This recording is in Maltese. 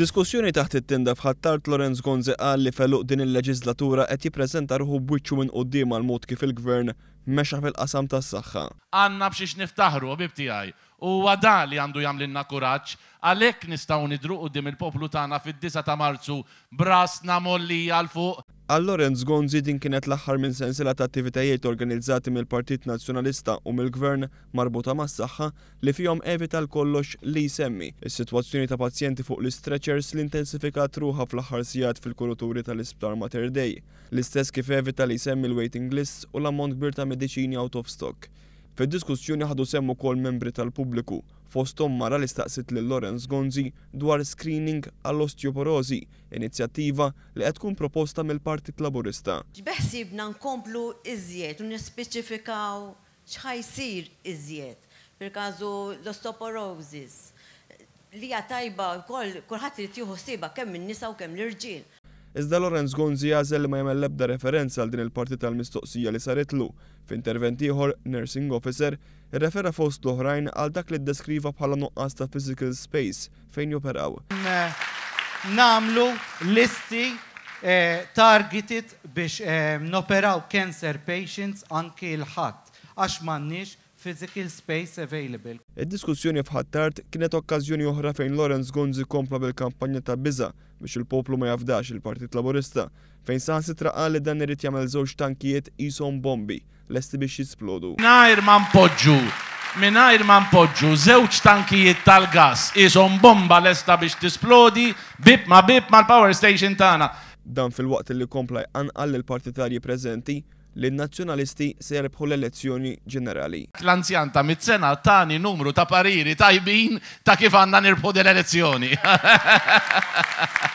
F'diskussjoni taħt it-tinda f'Ħattart Lorenz Gonzi qal li feluq din il-leġislatura qed jippreżenta ruħu b'wiċċu minn quddiem għal mod kif il-Gvern mexa fil-qasam tas-saħħa. Għandna b'xiex niftaħru ħbieb tiegħi. Huwa dan li għandu jagħmlilna kuraġġ għalhekk nistgħu nidhru quddiem il-poplu tagħna fid-9 ta' Marzu b'rasna mollija l fuq. Għal Lorenz Gonzi din kienet l-aħħar minn sensiela ta' attivitajiet organizzati mill-Partit Nazzjonalista u mill-Gvern marbuta mas-saħħa li fihom evita l-kollox li jsemmi is-sitwazzjoni ta' pazjenti fuq l-stretchers li intensifikat ruħha fl-aħħar sigħat fil-kuraturi tal-Isptar Mater Dei, l-istess kif evita li jsemmi l-waiting lists u l-ammont kbir ta' mediċini out of stock. Fid-diskussjoni ħadu semmu wkoll membri tal-pubbliku fosthom mara li staqsit lil Lorenz Gonzi dwar screening għall-osteoporosi, inizjattiva li qed tkun proposta mill-Partit Laburista. Beħsibna nkomplu iżjed u nispeċifikaw x'ħajsir iżjed. Per-każu l-osteoporosis li hija tajba wkoll kulħadd irid jieħu ħsiebha kemm in-nisa u kemm l-irġiel. Iżda Lorenz Gonzi għażel li ma jagħmel l-ebda referenza għal din il-parti tal-mistoqsija li saritlu. F'intervent ieħor, nursing officer irrefera fost l-oħrajn għal dak li ddeskriva bħala nuqqas ta' physical space fejn joperaw. Namlu listi targeted biex noperaw cancer patients anki l-ħadd għax m'għandniex physical space available. Id-diskussjoni f'Ħattart kienet okkażjoni oħra fejn Lorenz Gonzi kompla bil-kampanja ta' biża' biex il-poplu ma jafdax il-Partit Laburista, fejn saħansitra qal li dan irid jagħmel żewġ tankijiet qishom bombi lesti biex jisplodu. Mingħajr ma npoġġu żewġ tankijiet tal-gass qishom bomba lesta biex tisplodi bib mal-power station tagħna. Dan fil-waqt li kompla jqanqal lill-partitarji preżenti li n-nazzjonalisti se jerbħu l-elezzjoni ġenerali. L-anzjan ta' mit-sena tani numru ta' pariri tajbin ta' kif għandna nirbħu l-elezzjoni.